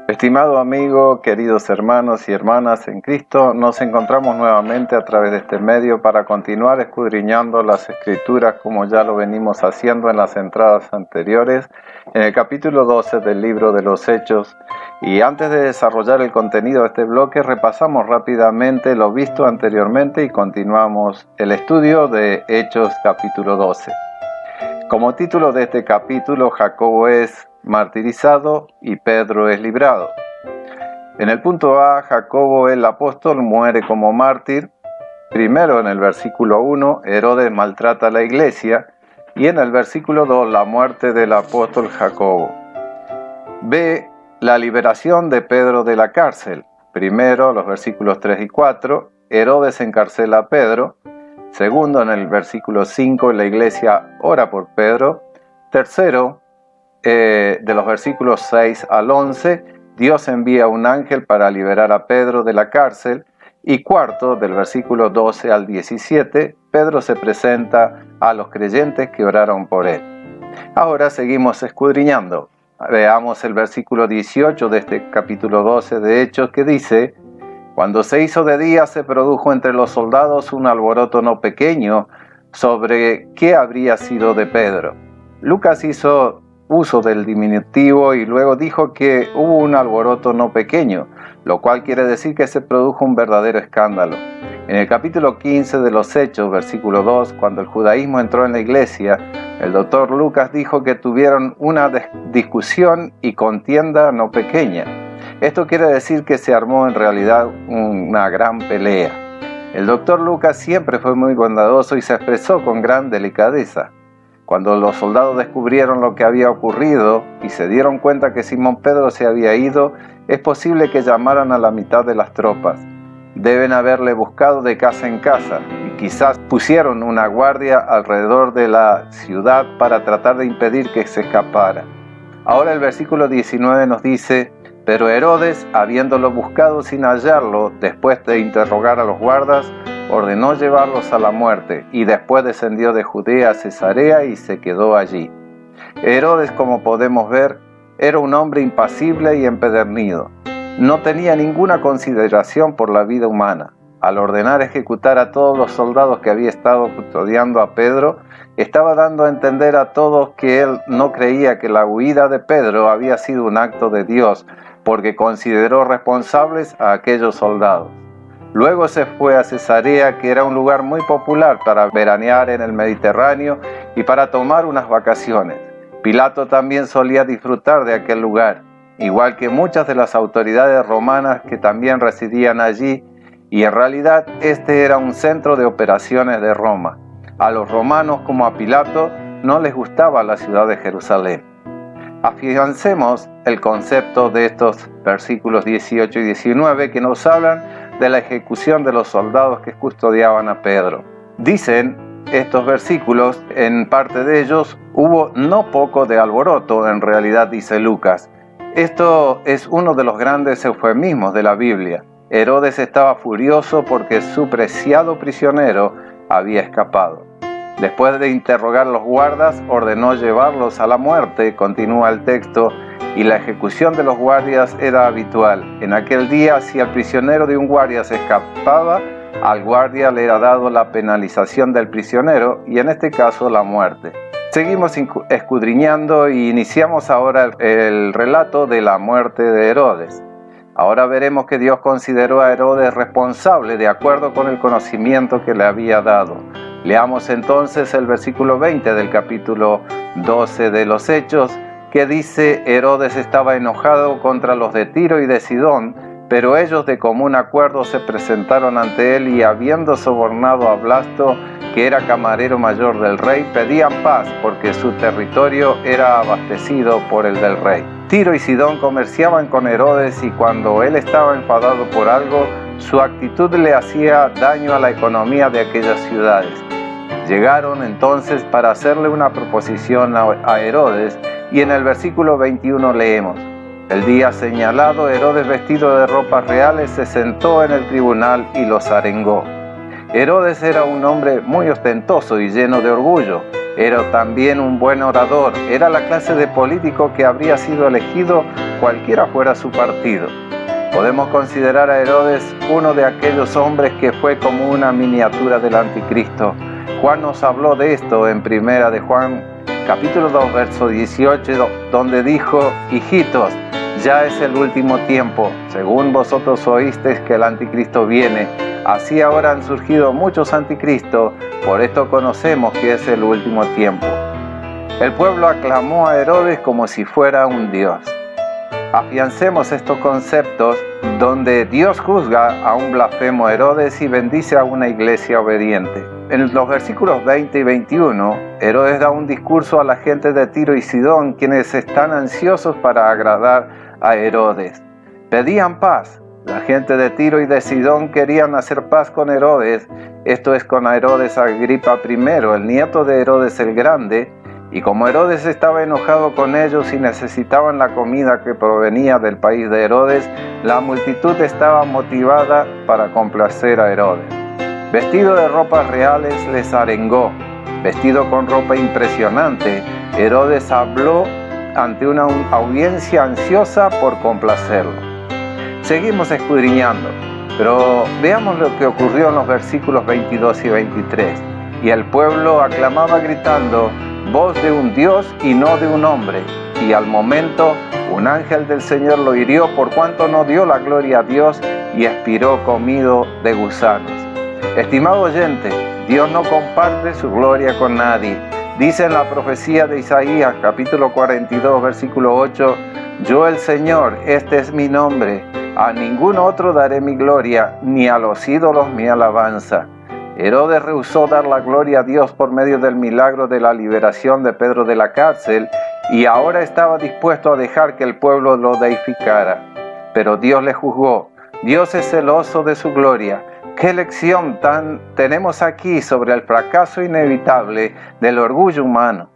Estimado amigo, queridos hermanos y hermanas en Cristo, nos encontramos nuevamente a través de este medio para continuar escudriñando las Escrituras como ya lo venimos haciendo en las entradas anteriores, en el capítulo 12 del libro de los Hechos. Y antes de desarrollar el contenido de este bloque, repasamos rápidamente lo visto anteriormente y continuamos el estudio de Hechos capítulo 12. Como título de este capítulo, Jacobo es martirizado y Pedro es librado. En el punto A, Jacobo el apóstol muere como mártir. Primero, en el versículo 1, Herodes maltrata a la iglesia, y en el versículo 2, la muerte del apóstol Jacobo. B, la liberación de Pedro de la cárcel. Primero, los versículos 3 y 4, Herodes encarcela a Pedro. Segundo, en el versículo 5, la iglesia ora por Pedro. Tercero, de los versículos 6 al 11, Dios envía un ángel para liberar a Pedro de la cárcel. Y cuarto, del versículo 12 al 17, Pedro se presenta a los creyentes que oraron por él. Ahora seguimos escudriñando. Veamos el versículo 18 de este capítulo 12 de Hechos, que dice: Cuando se hizo de día, se produjo entre los soldados un alboroto no pequeño sobre qué habría sido de Pedro. Lucas hizo uso del diminutivo y luego dijo que hubo un alboroto no pequeño, lo cual quiere decir que se produjo un verdadero escándalo. En el capítulo 15 de los Hechos, versículo 2, cuando el judaísmo entró en la iglesia, el doctor Lucas dijo que tuvieron una discusión y contienda no pequeña. Esto quiere decir que se armó en realidad una gran pelea. El doctor Lucas siempre fue muy bondadoso y se expresó con gran delicadeza. Cuando los soldados descubrieron lo que había ocurrido y se dieron cuenta que Simón Pedro se había ido, es posible que llamaran a la mitad de las tropas. Deben haberle buscado de casa en casa y quizás pusieron una guardia alrededor de la ciudad para tratar de impedir que se escapara. Ahora el versículo 19 nos dice: Pero Herodes, habiéndolo buscado sin hallarlo, después de interrogar a los guardas, ordenó llevarlos a la muerte, y después descendió de Judea a Cesarea y se quedó allí. Herodes, como podemos ver, era un hombre impasible y empedernido. No tenía ninguna consideración por la vida humana. Al ordenar ejecutar a todos los soldados que había estado custodiando a Pedro, estaba dando a entender a todos que él no creía que la huida de Pedro había sido un acto de Dios, porque consideró responsables a aquellos soldados. Luego se fue a Cesarea, que era un lugar muy popular para veranear en el Mediterráneo y para tomar unas vacaciones. Pilato también solía disfrutar de aquel lugar, igual que muchas de las autoridades romanas que también residían allí, y en realidad este era un centro de operaciones de Roma. A los romanos, como a Pilato, no les gustaba la ciudad de Jerusalén. Afiancemos el concepto de estos versículos 18 y 19 que nos hablan de la ejecución de los soldados que custodiaban a Pedro. Dicen estos versículos, en parte de ellos, hubo no poco de alboroto, en realidad dice Lucas. Esto es uno de los grandes eufemismos de la Biblia. Herodes estaba furioso porque su preciado prisionero había escapado. Después de interrogar a los guardas, ordenó llevarlos a la muerte, continúa el texto, y la ejecución de los guardias era habitual. En aquel día, si el prisionero de un guardia se escapaba, al guardia le era dado la penalización del prisionero, y en este caso la muerte. Seguimos escudriñando y iniciamos ahora el relato de la muerte de Herodes. Ahora veremos que Dios consideró a Herodes responsable de acuerdo con el conocimiento que le había dado. Leamos entonces el versículo 20 del capítulo 12 de los Hechos, que dice: Herodes estaba enojado contra los de Tiro y de Sidón, pero ellos de común acuerdo se presentaron ante él y, habiendo sobornado a Blasto, que era camarero mayor del rey, pedían paz porque su territorio era abastecido por el del rey. Tiro y Sidón comerciaban con Herodes, y cuando él estaba enfadado por algo, su actitud le hacía daño a la economía de aquellas ciudades. Llegaron entonces para hacerle una proposición a Herodes, y en el versículo 21 leemos: El día señalado, Herodes, vestido de ropas reales, se sentó en el tribunal y los arengó. Herodes era un hombre muy ostentoso y lleno de orgullo. Era también un buen orador. Era la clase de político que habría sido elegido cualquiera fuera su partido. Podemos considerar a Herodes uno de aquellos hombres que fue como una miniatura del anticristo. Juan nos habló de esto en Primera de Juan, capítulo 2, verso 18, donde dijo: hijitos, ya es el último tiempo. Según vosotros oísteis que el anticristo viene, así ahora han surgido muchos anticristos. Por esto conocemos que es el último tiempo. El pueblo aclamó a Herodes como si fuera un dios. Afiancemos estos conceptos donde Dios juzga a un blasfemo Herodes y bendice a una iglesia obediente. En los versículos 20 y 21, Herodes da un discurso a la gente de Tiro y Sidón, quienes están ansiosos para agradar a Herodes. Pedían paz. La gente de Tiro y de Sidón querían hacer paz con Herodes, esto es con Herodes Agripa I, el nieto de Herodes el Grande, y como Herodes estaba enojado con ellos y necesitaban la comida que provenía del país de Herodes, la multitud estaba motivada para complacer a Herodes. Vestido de ropas reales les arengó. Vestido con ropa impresionante, Herodes habló ante una audiencia ansiosa por complacerlo. Seguimos escudriñando, pero veamos lo que ocurrió en los versículos 22 y 23. Y el pueblo aclamaba gritando: voz de un Dios y no de un hombre. Y al momento un ángel del Señor lo hirió por cuanto no dio la gloria a Dios y expiró comido de gusanos. Estimado oyente, Dios no comparte su gloria con nadie. Dice en la profecía de Isaías, capítulo 42, versículo 8: yo el Señor, este es mi nombre, a ningún otro daré mi gloria, ni a los ídolos mi alabanza. Herodes rehusó dar la gloria a Dios por medio del milagro de la liberación de Pedro de la cárcel y ahora estaba dispuesto a dejar que el pueblo lo deificara. Pero Dios le juzgó. Dios es celoso de su gloria. ¿Qué lección tenemos aquí sobre el fracaso inevitable del orgullo humano?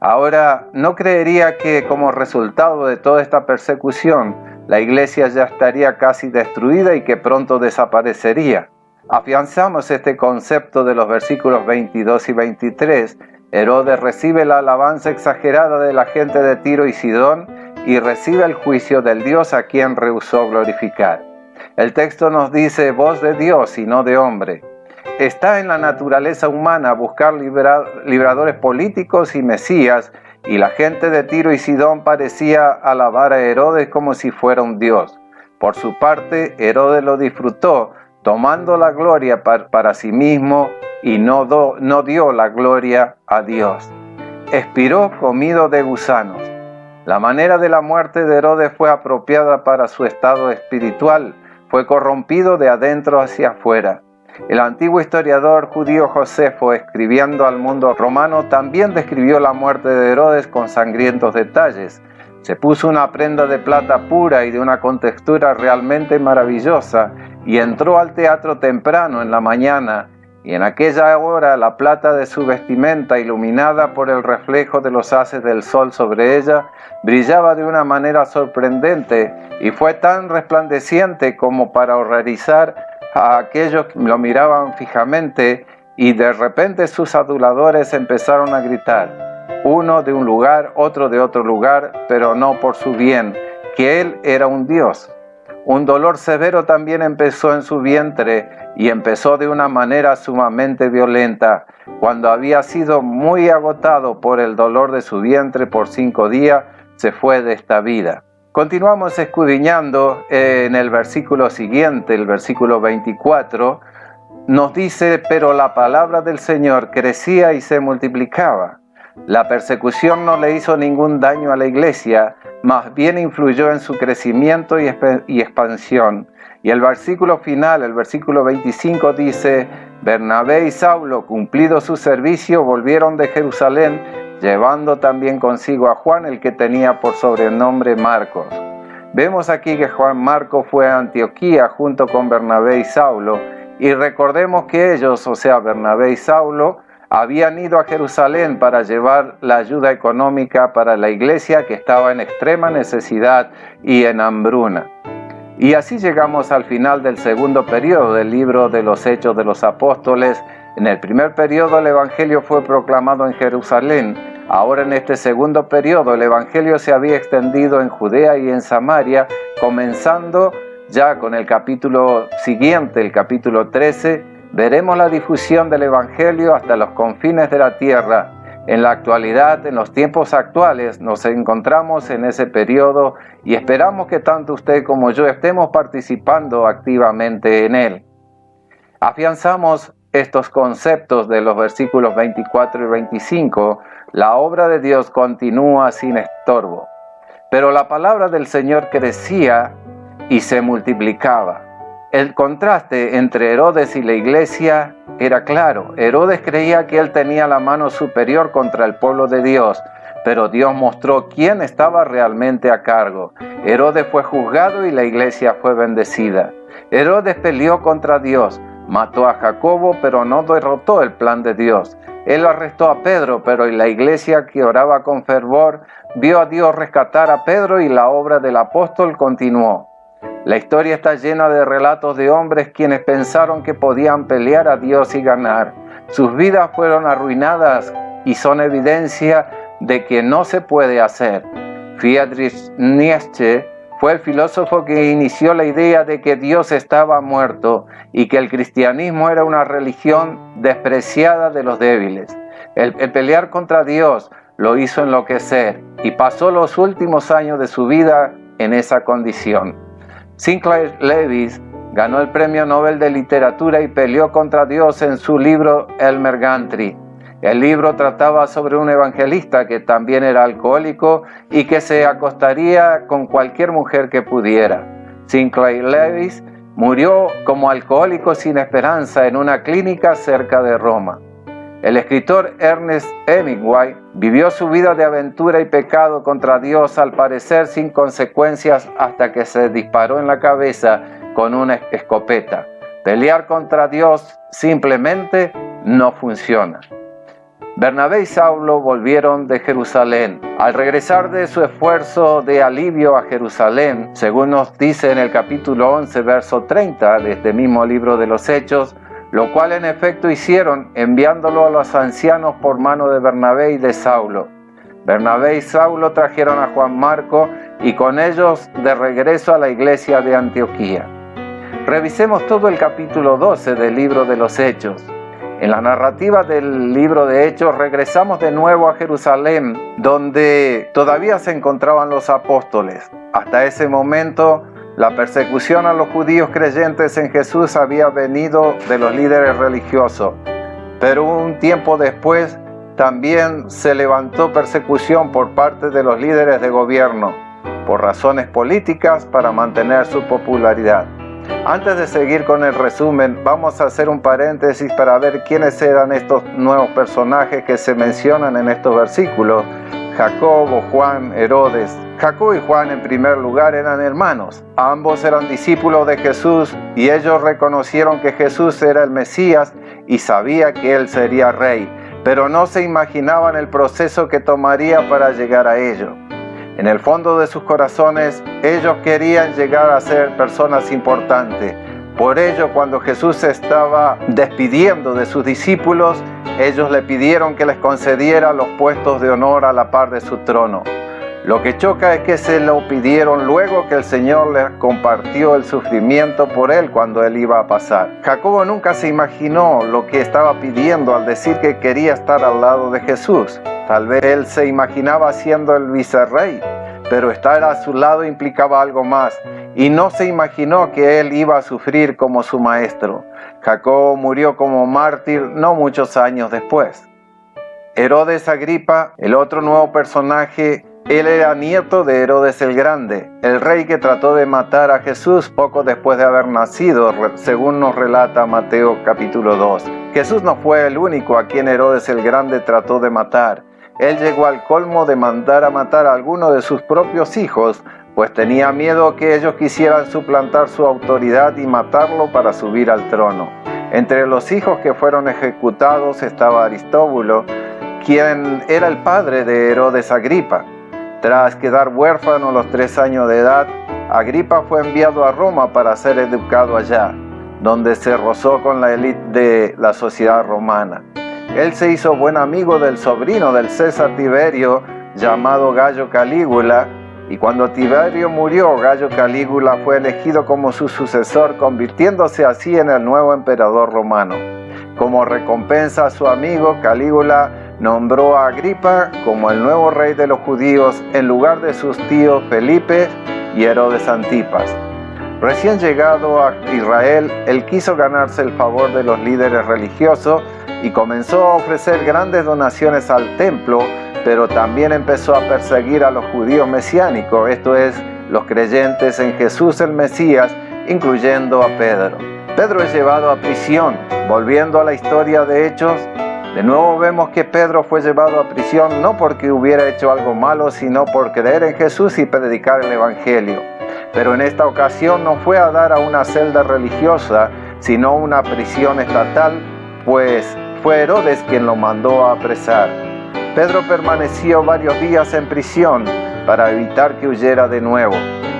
Ahora, ¿no creería que como resultado de toda esta persecución, la iglesia ya estaría casi destruida y que pronto desaparecería? Afianzamos este concepto de los versículos 22 y 23. Herodes recibe la alabanza exagerada de la gente de Tiro y Sidón y recibe el juicio del Dios a quien rehusó glorificar. El texto nos dice: voz de Dios y no de hombre. Está en la naturaleza humana buscar libradores políticos y mesías, y la gente de Tiro y Sidón parecía alabar a Herodes como si fuera un dios. Por su parte, Herodes lo disfrutó, tomando la gloria para sí mismo y no dio la gloria a Dios. Expiró comido de gusanos. La manera de la muerte de Herodes fue apropiada para su estado espiritual, fue corrompido de adentro hacia afuera. El antiguo historiador judío Josefo, escribiendo al mundo romano, también describió la muerte de Herodes con sangrientos detalles. Se puso una prenda de plata pura y de una contextura realmente maravillosa, y entró al teatro temprano en la mañana, y en aquella hora la plata de su vestimenta, iluminada por el reflejo de los haces del sol sobre ella, brillaba de una manera sorprendente, y fue tan resplandeciente como para horrorizar a aquellos que lo miraban fijamente, y de repente sus aduladores empezaron a gritar, uno de un lugar, otro de otro lugar, pero no por su bien, que él era un dios. Un dolor severo también empezó en su vientre, y empezó de una manera sumamente violenta. Cuando había sido muy agotado por el dolor de su vientre por 5 días, se fue de esta vida. Continuamos escudriñando en el versículo siguiente, el versículo 24, nos dice: pero la palabra del Señor crecía y se multiplicaba. La persecución no le hizo ningún daño a la iglesia, más bien influyó en su crecimiento y expansión. Y el versículo final, el versículo 25 dice: Bernabé y Saulo, cumplido su servicio, volvieron de Jerusalén, llevando también consigo a Juan, el que tenía por sobrenombre Marcos. Vemos aquí que Juan Marcos fue a Antioquía junto con Bernabé y Saulo, y recordemos que ellos, o sea, Bernabé y Saulo, habían ido a Jerusalén para llevar la ayuda económica para la iglesia que estaba en extrema necesidad y en hambruna. Y así llegamos al final del segundo periodo del libro de los Hechos de los Apóstoles. En el primer periodo el Evangelio fue proclamado en Jerusalén. Ahora en este segundo periodo el Evangelio se había extendido en Judea y en Samaria, comenzando ya con el capítulo siguiente, el capítulo 13, veremos la difusión del Evangelio hasta los confines de la tierra. En la actualidad, en los tiempos actuales, nos encontramos en ese periodo y esperamos que tanto usted como yo estemos participando activamente en él. Afianzamos estos conceptos de los versículos 24 y 25. La obra de Dios continúa sin estorbo, pero la palabra del Señor crecía y se multiplicaba. El contraste entre Herodes y la iglesia era claro. Herodes creía que él tenía la mano superior contra el pueblo de Dios, pero Dios mostró quién estaba realmente a cargo. Herodes fue juzgado y la iglesia fue bendecida. Herodes peleó contra Dios, mató a Jacobo, pero no derrotó el plan de Dios. Él arrestó a Pedro, pero la iglesia que oraba con fervor vio a Dios rescatar a Pedro y la obra del apóstol continuó. La historia está llena de relatos de hombres quienes pensaron que podían pelear a Dios y ganar. Sus vidas fueron arruinadas y son evidencia de que no se puede hacer. Friedrich Nietzsche fue el filósofo que inició la idea de que Dios estaba muerto y que el cristianismo era una religión despreciada de los débiles. El pelear contra Dios lo hizo enloquecer y pasó los últimos años de su vida en esa condición. Sinclair Lewis ganó el Premio Nobel de Literatura y peleó contra Dios en su libro Elmer Gantry. El libro trataba sobre un evangelista que también era alcohólico y que se acostaría con cualquier mujer que pudiera. Sinclair Lewis murió como alcohólico sin esperanza en una clínica cerca de Roma. El escritor Ernest Hemingway vivió su vida de aventura y pecado contra Dios, al parecer sin consecuencias, hasta que se disparó en la cabeza con una escopeta. Pelear contra Dios simplemente no funciona. Bernabé y Saulo volvieron de Jerusalén. Al regresar de su esfuerzo de alivio a Jerusalén, según nos dice en el capítulo 11, verso 30 de este mismo libro de los Hechos, lo cual en efecto hicieron, enviándolo a los ancianos por mano de Bernabé y de Saulo. Bernabé y Saulo trajeron a Juan Marco y con ellos de regreso a la iglesia de Antioquía. Revisemos todo el capítulo 12 del libro de los Hechos. En la narrativa del libro de Hechos regresamos de nuevo a Jerusalén, donde todavía se encontraban los apóstoles. Hasta ese momento, la persecución a los judíos creyentes en Jesús había venido de los líderes religiosos, pero un tiempo después también se levantó persecución por parte de los líderes de gobierno, por razones políticas para mantener su popularidad. Antes de seguir con el resumen, vamos a hacer un paréntesis para ver quiénes eran estos nuevos personajes que se mencionan en estos versículos. Jacobo, Juan, Herodes. Jacobo y Juan en primer lugar eran hermanos. Ambos eran discípulos de Jesús y ellos reconocieron que Jesús era el Mesías y sabía que él sería rey, pero no se imaginaban el proceso que tomaría para llegar a ello. En el fondo de sus corazones, ellos querían llegar a ser personas importantes. Por ello, cuando Jesús se estaba despidiendo de sus discípulos, ellos le pidieron que les concediera los puestos de honor a la par de su trono. Lo que choca es que se lo pidieron luego que el Señor les compartió el sufrimiento por él cuando él iba a pasar. Jacobo nunca se imaginó lo que estaba pidiendo al decir que quería estar al lado de Jesús. Tal vez él se imaginaba siendo el vicerrey, pero estar a su lado implicaba algo más, y no se imaginó que él iba a sufrir como su maestro. Jacobo murió como mártir no muchos años después. Herodes Agripa, el otro nuevo personaje, él era nieto de Herodes el Grande, el rey que trató de matar a Jesús poco después de haber nacido, según nos relata Mateo capítulo 2. Jesús no fue el único a quien Herodes el Grande trató de matar. Él llegó al colmo de mandar a matar a alguno de sus propios hijos, pues tenía miedo que ellos quisieran suplantar su autoridad y matarlo para subir al trono. Entre los hijos que fueron ejecutados estaba Aristóbulo, quien era el padre de Herodes Agripa. Tras quedar huérfano a los 3 años de edad, Agripa fue enviado a Roma para ser educado allá, donde se rozó con la élite de la sociedad romana. Él se hizo buen amigo del sobrino del César Tiberio, llamado Gayo Calígula, y cuando Tiberio murió, Gayo Calígula fue elegido como su sucesor, convirtiéndose así en el nuevo emperador romano. Como recompensa a su amigo, Calígula nombró a Agripa como el nuevo rey de los judíos en lugar de sus tíos Felipe y Herodes Antipas. Recién llegado a Israel, él quiso ganarse el favor de los líderes religiosos y comenzó a ofrecer grandes donaciones al templo, pero también empezó a perseguir a los judíos mesiánicos, esto es, los creyentes en Jesús el Mesías, incluyendo a Pedro. Pedro es llevado a prisión. Volviendo a la historia de Hechos, de nuevo vemos que Pedro fue llevado a prisión no porque hubiera hecho algo malo, sino por creer en Jesús y predicar el Evangelio. Pero en esta ocasión no fue a dar a una celda religiosa, sino una prisión estatal, pues fue Herodes quien lo mandó a apresar. Pedro permaneció varios días en prisión para evitar que huyera de nuevo.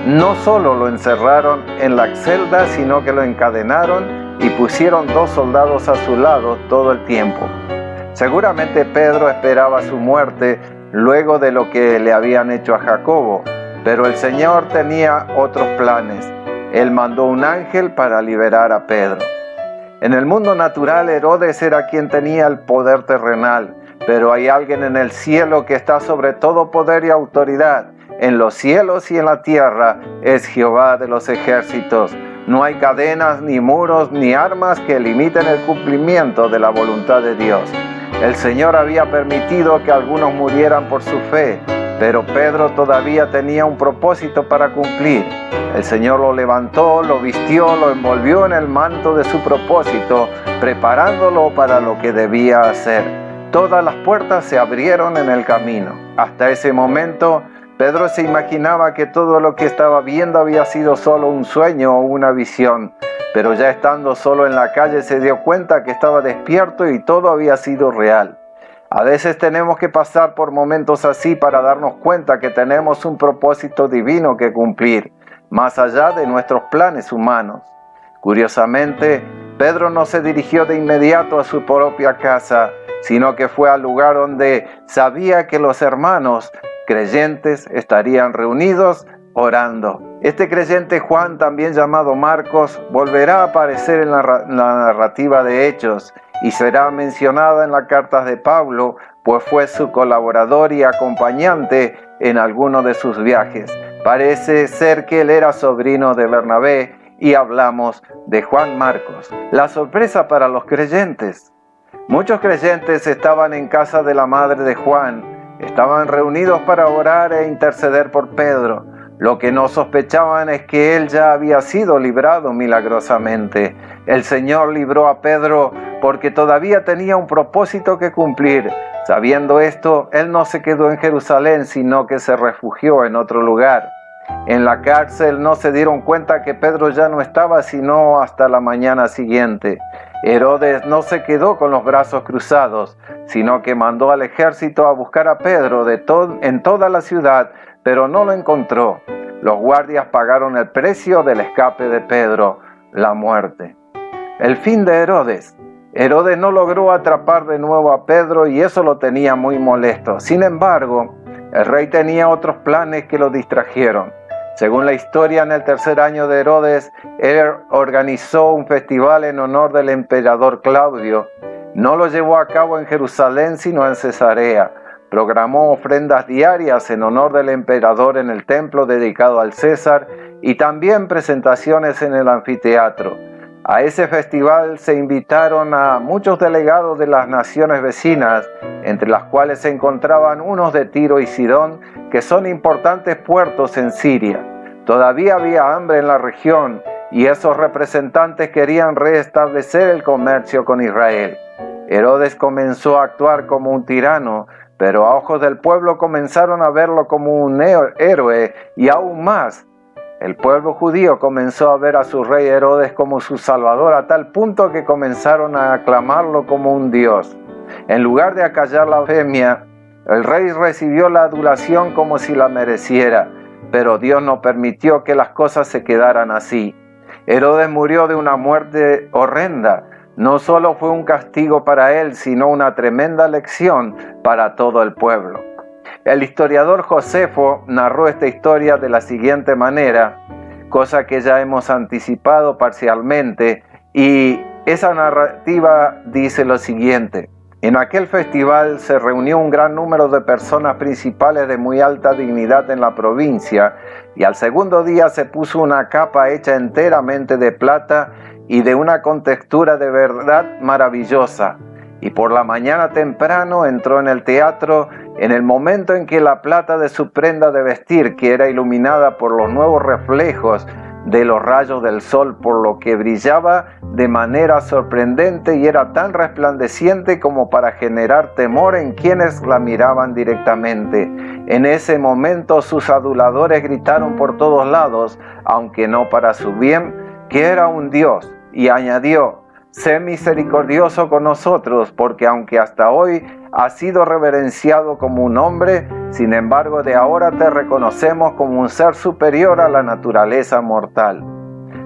No solo lo encerraron en la celda, sino que lo encadenaron y pusieron 2 soldados a su lado todo el tiempo. Seguramente Pedro esperaba su muerte luego de lo que le habían hecho a Jacobo, pero el Señor tenía otros planes. Él mandó un ángel para liberar a Pedro. En el mundo natural, Herodes era quien tenía el poder terrenal, pero hay alguien en el cielo que está sobre todo poder y autoridad. En los cielos y en la tierra es Jehová de los ejércitos. No hay cadenas, ni muros, ni armas que limiten el cumplimiento de la voluntad de Dios. El Señor había permitido que algunos murieran por su fe, pero Pedro todavía tenía un propósito para cumplir. El Señor lo levantó, lo vistió, lo envolvió en el manto de su propósito, preparándolo para lo que debía hacer. Todas las puertas se abrieron en el camino. Hasta ese momento, Pedro se imaginaba que todo lo que estaba viendo había sido solo un sueño o una visión, pero ya estando solo en la calle se dio cuenta que estaba despierto y todo había sido real. A veces tenemos que pasar por momentos así para darnos cuenta que tenemos un propósito divino que cumplir, más allá de nuestros planes humanos. Curiosamente, Pedro no se dirigió de inmediato a su propia casa, sino que fue al lugar donde sabía que los hermanos creyentes estarían reunidos orando. Este creyente Juan, también llamado Marcos, volverá a aparecer en la narrativa de Hechos y será mencionada en las cartas de Pablo, pues fue su colaborador y acompañante en alguno de sus viajes. Parece ser que él era sobrino de Bernabé y hablamos de Juan Marcos. La sorpresa para los creyentes. Muchos creyentes estaban en casa de la madre de Juan, estaban reunidos para orar e interceder por Pedro. Lo que no sospechaban es que él ya había sido librado milagrosamente. El Señor libró a Pedro porque todavía tenía un propósito que cumplir. Sabiendo esto, él no se quedó en Jerusalén, sino que se refugió en otro lugar. En la cárcel no se dieron cuenta que Pedro ya no estaba sino hasta la mañana siguiente. Herodes no se quedó con los brazos cruzados, sino que mandó al ejército a buscar a Pedro en toda la ciudad, pero no lo encontró. Los guardias pagaron el precio del escape de Pedro, la muerte. El fin de Herodes. Herodes no logró atrapar de nuevo a Pedro y eso lo tenía muy molesto. Sin embargo, el rey tenía otros planes que lo distrajeron. Según la historia, en el 3er año de Herodes, él organizó un festival en honor del emperador Claudio. No lo llevó a cabo en Jerusalén, sino en Cesarea. Programó ofrendas diarias en honor del emperador en el templo dedicado al César y también presentaciones en el anfiteatro. A ese festival se invitaron a muchos delegados de las naciones vecinas, entre las cuales se encontraban unos de Tiro y Sidón, que son importantes puertos en Siria. Todavía había hambre en la región y esos representantes querían restablecer el comercio con Israel. Herodes comenzó a actuar como un tirano, pero a ojos del pueblo comenzaron a verlo como un héroe y aún más. El pueblo judío comenzó a ver a su rey Herodes como su salvador a tal punto que comenzaron a aclamarlo como un dios. En lugar de acallar la blasfemia, el rey recibió la adulación como si la mereciera, pero Dios no permitió que las cosas se quedaran así. Herodes murió de una muerte horrenda. no solo fue un castigo para él, sino una tremenda lección para todo el pueblo. El historiador Josefo narró esta historia de la siguiente manera, cosa que ya hemos anticipado parcialmente, y esa narrativa dice lo siguiente. En aquel festival se reunió un gran número de personas principales de muy alta dignidad en la provincia, y al segundo día se puso una capa hecha enteramente de plata y de una contextura de verdad maravillosa. Y por la mañana temprano entró en el teatro en el momento en que la plata de su prenda de vestir, que era iluminada por los nuevos reflejos de los rayos del sol, por lo que brillaba de manera sorprendente y era tan resplandeciente como para generar temor en quienes la miraban directamente. En ese momento sus aduladores gritaron por todos lados, aunque no para su bien, que era un dios, y añadió: sé misericordioso con nosotros, porque aunque hasta hoy has sido reverenciado como un hombre, sin embargo de ahora te reconocemos como un ser superior a la naturaleza mortal.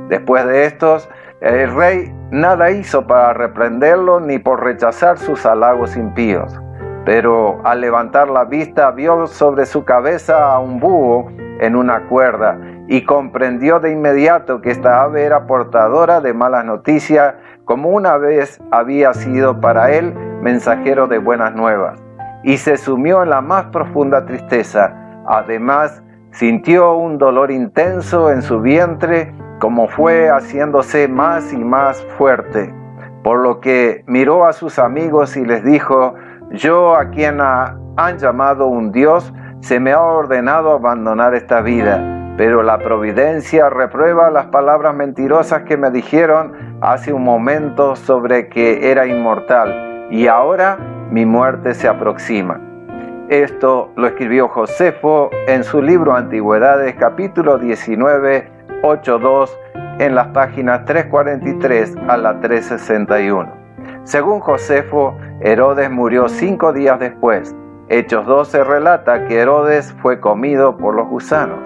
Después de estos, el rey nada hizo para reprenderlo ni por rechazar sus halagos impíos. Pero al levantar la vista vio sobre su cabeza a un búho en una cuerda y comprendió de inmediato que esta ave era portadora de malas noticias, como una vez había sido para él mensajero de buenas nuevas, y se sumió en la más profunda tristeza. Además, sintió un dolor intenso en su vientre, como fue haciéndose más y más fuerte, por lo que miró a sus amigos y les dijo: yo, a quien han llamado un Dios, se me ha ordenado abandonar esta vida, pero la providencia reprueba las palabras mentirosas que me dijeron hace un momento sobre que era inmortal, y ahora mi muerte se aproxima. Esto lo escribió Josefo en su libro Antigüedades, capítulo 19, 8.2, en las páginas 343 a la 361. Según Josefo, Herodes murió 5 días después. Hechos 12 relata que Herodes fue comido por los gusanos.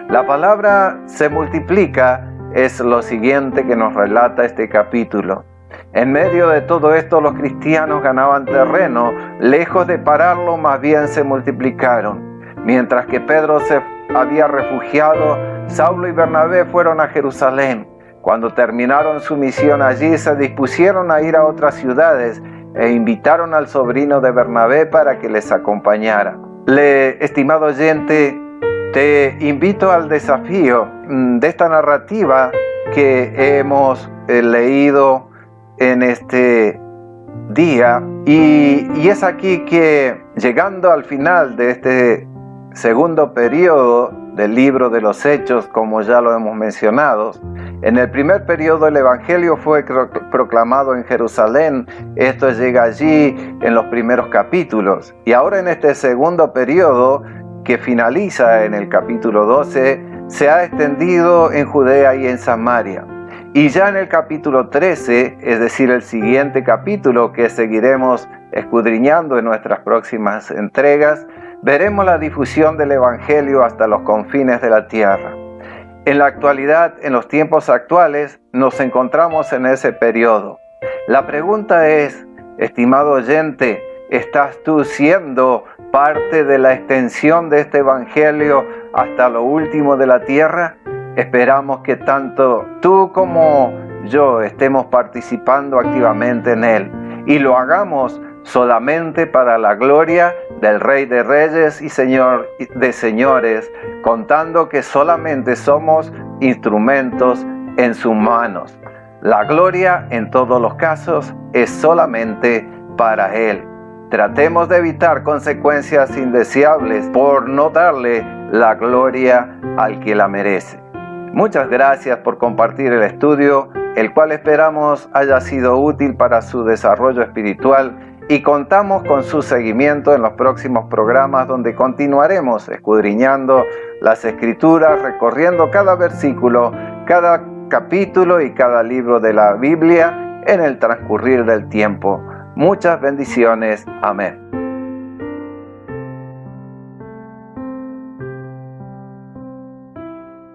La palabra se multiplica es lo siguiente que nos relata este capítulo. En medio de todo esto, los cristianos ganaban terreno, lejos de pararlo, más bien se multiplicaron. Mientras que Pedro se había refugiado, Saulo y Bernabé fueron a Jerusalén. Cuando terminaron su misión allí, se dispusieron a ir a otras ciudades e invitaron al sobrino de Bernabé para que les acompañara. Estimado oyente, te invito al desafío de esta narrativa que hemos leído en este día, y es aquí que, llegando al final de este segundo periodo del libro de los Hechos, como ya lo hemos mencionado, en el primer periodo el Evangelio fue proclamado en Jerusalén. Esto llega allí en los primeros capítulos, y ahora en este segundo periodo, que finaliza en el capítulo 12, se ha extendido en Judea y en Samaria. Y ya en el capítulo 13, es decir, el siguiente capítulo que seguiremos escudriñando en nuestras próximas entregas, veremos la difusión del Evangelio hasta los confines de la tierra. En la actualidad, en los tiempos actuales, nos encontramos en ese periodo. La pregunta es, estimado oyente, ¿estás tú siendo parte de la extensión de este Evangelio hasta lo último de la tierra? Esperamos que tanto tú como yo estemos participando activamente en él, y lo hagamos solamente para la gloria del Rey de Reyes y Señor de Señores, contando que solamente somos instrumentos en sus manos. La gloria en todos los casos es solamente para Él. Tratemos de evitar consecuencias indeseables por no darle la gloria al que la merece. Muchas gracias por compartir el estudio, el cual esperamos haya sido útil para su desarrollo espiritual, y contamos con su seguimiento en los próximos programas, donde continuaremos escudriñando las Escrituras, recorriendo cada versículo, cada capítulo y cada libro de la Biblia en el transcurrir del tiempo. Muchas bendiciones. Amén.